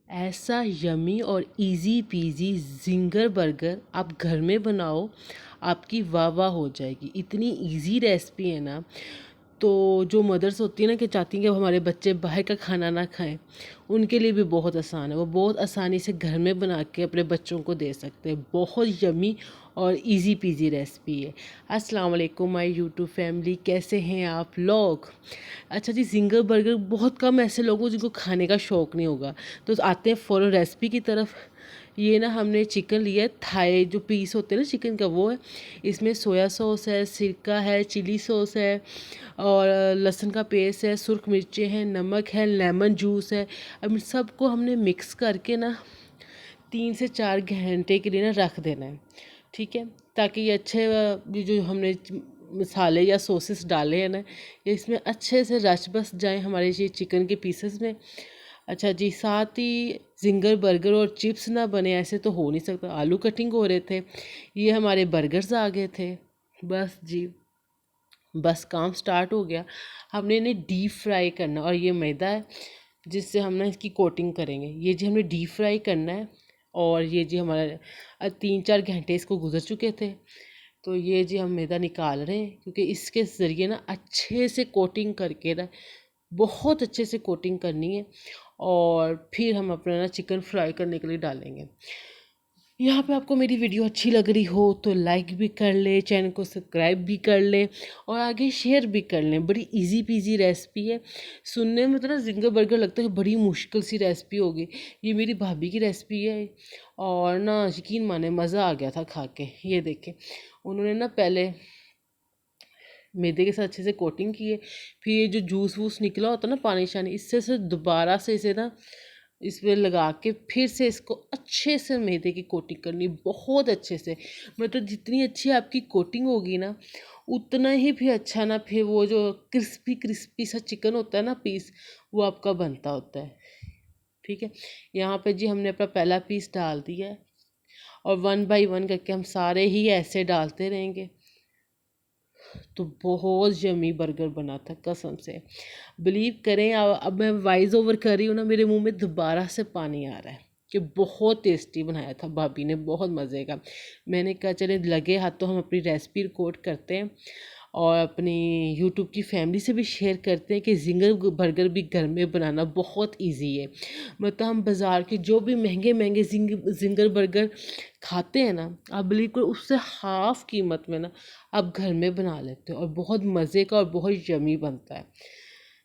ऐसा यमी और easy PG ginger burger आप घर में बनाओ, आपकी वाह वाह हो जाएगी। इतनी इजी रेसिपी है ना। तो जो मदर्स होती है ना कि चाहती हैं कि हमारे बच्चे बाहर का खाना ना खाएं, उनके लिए भी बहुत आसान है। वो बहुत आसानी से घर में बना के अपने बच्चों को दे सकते हैं। बहुत यमी और इजी पीजी रेसिपी है। अस्सलाम वालेकुम माय यूट्यूब फैमिली, कैसे हैं आप लोग। अच्छा जी, जिंगर बर्गर बहुत कम ऐसे लोग हैं जिनको खाने का शौक़ नहीं होगा। तो आते हैं फ़ौरन रेसिपी की तरफ। ये ना हमने चिकन लिया है, थाई जो पीस होते हैं ना चिकन का, वो है। इसमें सोया सॉस है, सिरका है, चिली सॉस है और लहसुन का पेस्ट है, सुर्ख मिर्चें हैं, नमक है, लेमन जूस है। अब इन सबको हमने मिक्स करके ना 3 से 4 घंटे के लिए ना रख देना है, ठीक है। ताकि ये अच्छे ये जो हमने मसाले या सॉसेस डाले हैं ना, ये इसमें अच्छे से रच बस जाएँ हमारे ये चिकन के पीसेस में। अच्छा जी, साथ ही जिंगर बर्गर और चिप्स ना बने, ऐसे तो हो नहीं सकता। आलू कटिंग हो रहे थे, ये हमारे बर्गर्स आ गए थे। बस जी, बस काम स्टार्ट हो गया। हमने इन्हें डीप फ्राई करना, और ये मैदा है जिससे हम ना इसकी कोटिंग करेंगे। ये जी हमने डीप फ्राई करना है। और ये जी हमारा 3-4 घंटे इसको गुजर चुके थे। तो ये जी हम मैदा निकाल रहे हैं, क्योंकि इसके ज़रिए ना अच्छे से कोटिंग करके ना, बहुत अच्छे से कोटिंग करनी है। और फिर हम अपना ना चिकन फ्राई करने के लिए डालेंगे। यहाँ पे आपको मेरी वीडियो अच्छी लग रही हो तो लाइक भी कर ले, चैनल को सब्सक्राइब भी कर ले और आगे शेयर भी कर लें। बड़ी इजी पीजी रेसिपी है। सुनने में तो ना जिंगर बर्गर लगता है कि बड़ी मुश्किल सी रेसिपी होगी। ये मेरी भाभी की रेसिपी है और ना यकीन माने मज़ा आ गया था खा के। ये देखें, उन्होंने ना पहले मैदे के साथ अच्छे से कोटिंग की है। फिर ये जो जूस वूस निकला होता है ना, पानी शानी, इससे से दोबारा से इसे ना इसमें लगा के फिर से इसको अच्छे से मैदे की कोटिंग करनी, बहुत अच्छे से। मतलब जितनी अच्छी आपकी कोटिंग होगी ना, उतना ही फिर अच्छा ना, फिर वो जो क्रिस्पी क्रिस्पी सा चिकन होता है ना पीस, वो आपका बनता होता है, ठीक है। यहाँ पे जी हमने अपना पहला पीस डाल दिया है और 1 बाय 1 करके हम सारे ही ऐसे डालते रहेंगे। तो बहुत यमी बर्गर बना था कसम से। बिलीव करें, अब मैं वॉइस ओवर कर रही हूँ ना, मेरे मुंह में दोबारा से पानी आ रहा है कि बहुत टेस्टी बनाया था भाभी ने, बहुत मज़े का। मैंने कहा चले लगे हाथ तो हम अपनी रेसिपी रिकॉर्ड करते हैं और अपनी यूट्यूब की फैमिली से भी शेयर करते हैं कि जिंगर बर्गर भी घर में बनाना बहुत इजी है। मतलब हम बाज़ार के जो भी महंगे महंगे जिंगर बर्गर खाते हैं ना, आप बिल्कुल उससे हाफ़ कीमत में ना आप घर में बना लेते हो और बहुत मज़े का और बहुत यमी बनता है।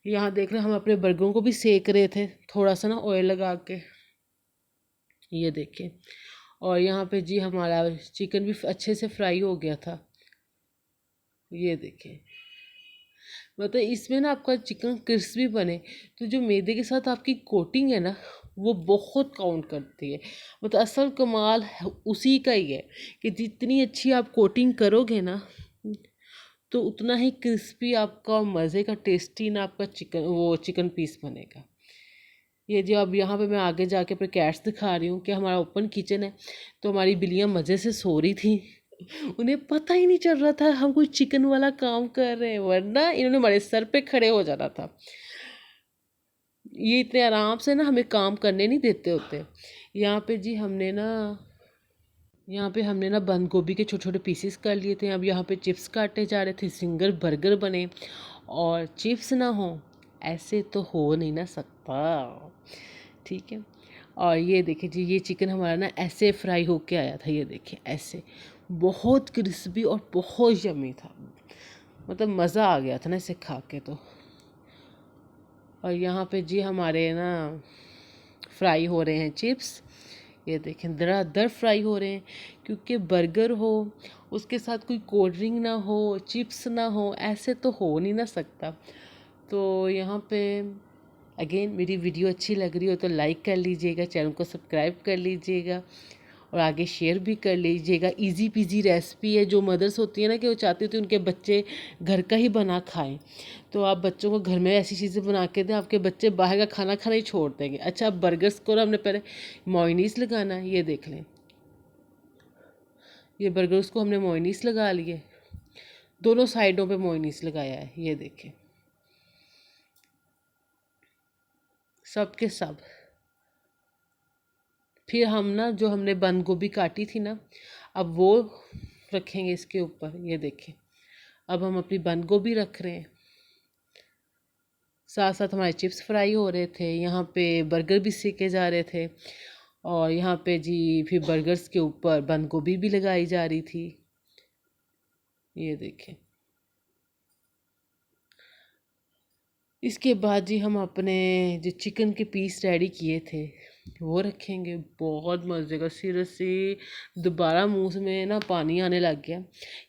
यहाँ देख रहे हम अपने बर्गरों को भी सेक रहे थे थोड़ा सा ना ऑयल लगा के, ये देखें। और यहाँ पे जी हमारा चिकन भी अच्छे से फ्राई हो गया था, ये देखें। मतलब इसमें ना आपका चिकन क्रिस्पी बने तो जो मैदे के साथ आपकी कोटिंग है ना, वो बहुत काउंट करती है। मतलब असल कमाल उसी का ही है कि जितनी अच्छी आप कोटिंग करोगे ना, तो उतना ही क्रिस्पी आपका मज़े का टेस्टी ना आपका चिकन पीस बनेगा। ये जो अब यहाँ पे मैं आगे जाके अपने कैट्स दिखा रही हूँ कि हमारा ओपन किचन है। तो हमारी बिल्लियाँ मज़े से सो रही थी। उन्हें पता ही नहीं चल रहा था हम कोई चिकन वाला काम कर रहे हैं, वरना इन्होंने हमारे सर पे खड़े हो जाना था। ये इतने आराम से ना हमें काम करने नहीं देते होते। यहाँ पे हमने ना बंद गोभी के छोटे छोटे पीसेस कर लिए थे। अब यहाँ पे चिप्स काटे जा रहे थे, सिंगल बर्गर बने। और चिप्स ना हो ऐसे तो हो नहीं ना सकता, ठीक है। और ये देखिए जी, ये चिकन हमारा ना ऐसे फ्राई होके आया था, ये देखिए ऐसे बहुत क्रिस्पी और बहुत यमी था। मतलब मज़ा आ गया था ना इसे खा के तो। और यहाँ पे जी हमारे ना फ्राई हो रहे हैं चिप्स, ये देखें दर फ्राई हो रहे हैं। क्योंकि बर्गर हो, उसके साथ कोई कोल्ड ड्रिंक ना हो, चिप्स ना हो, ऐसे तो हो नहीं ना सकता। तो यहाँ पे अगेन मेरी वीडियो अच्छी लग रही हो तो लाइक कर लीजिएगा, चैनल को सब्सक्राइब कर लीजिएगा और आगे शेयर भी कर लीजिएगा। इजी पीजी रेसिपी है। जो मदर्स होती है ना कि वो चाहती होती है उनके बच्चे घर का ही बना खाएं, तो आप बच्चों को घर में ऐसी चीज़ें बना के दें, आपके बच्चे बाहर का खाना खाना ही छोड़ देंगे। अच्छा, अब बर्गर्स को ना हमने पहले मोयनीस लगाना है, ये देख लें। ये बर्गर्स को हमने मोयनीस लगा लिए, दोनों साइडों पे मोयनीस लगाया है, ये देखें सब के सब। फिर हम ना जो हमने बंद गोभी काटी थी ना, अब वो रखेंगे इसके ऊपर। ये देखें, अब हम अपनी बंद गोभी रख रहे हैं, साथ साथ हमारे चिप्स फ्राई हो रहे थे, यहाँ पे बर्गर भी सेके जा रहे थे, और यहाँ पे जी फिर बर्गर्स के ऊपर बंद गोभी भी लगाई जा रही थी। ये देखें, इसके बाद जी हम अपने जो चिकन के पीस रेडी किए थे वो रखेंगे। बहुत मज़े का, सीरियसली दोबारा मुंह में ना पानी आने लग गया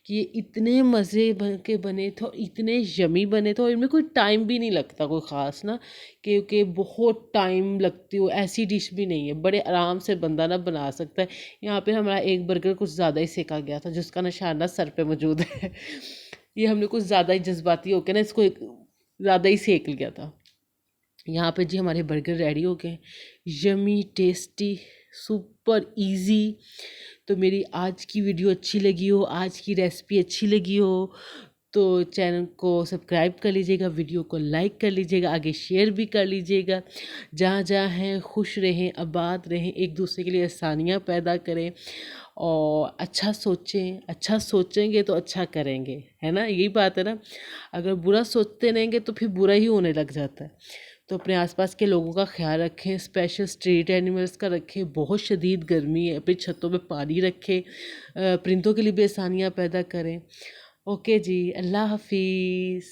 कि ये इतने मज़े के बने थे और इतने यमी बने थे, और इनमें कोई टाइम भी नहीं लगता कोई ख़ास ना, क्योंकि बहुत टाइम लगती हो ऐसी डिश भी नहीं है, बड़े आराम से बंदा ना बना सकता है। यहाँ पे हमारा एक बर्गर कुछ ज़्यादा ही सेका गया था, जिसका निशान सर पे मौजूद है। ये हमने कुछ ज़्यादा ही जज्बाती होकर ना इसको ज़्यादा ही सेक लिया था। यहाँ पे जी हमारे बर्गर रेडी हो गए, यमी टेस्टी सुपर इजी। तो मेरी आज की वीडियो अच्छी लगी हो, आज की रेसिपी अच्छी लगी हो, तो चैनल को सब्सक्राइब कर लीजिएगा, वीडियो को लाइक कर लीजिएगा, आगे शेयर भी कर लीजिएगा। जहाँ जहाँ हैं खुश रहें, आबाद रहें, एक दूसरे के लिए आसानियाँ पैदा करें, और अच्छा सोचें। अच्छा सोचेंगे तो अच्छा करेंगे, है ना, यही बात है ना। अगर बुरा सोचते रहेंगे तो फिर बुरा ही होने लग जाता है। तो अपने आसपास के लोगों का ख्याल रखें, स्पेशल स्ट्रीट एनिमल्स का रखें, बहुत शदीद गर्मी है, अपनी छतों पे पानी रखें, परिंदों के लिए भी आसानियाँ पैदा करें। ओके जी, अल्लाह हाफिज़।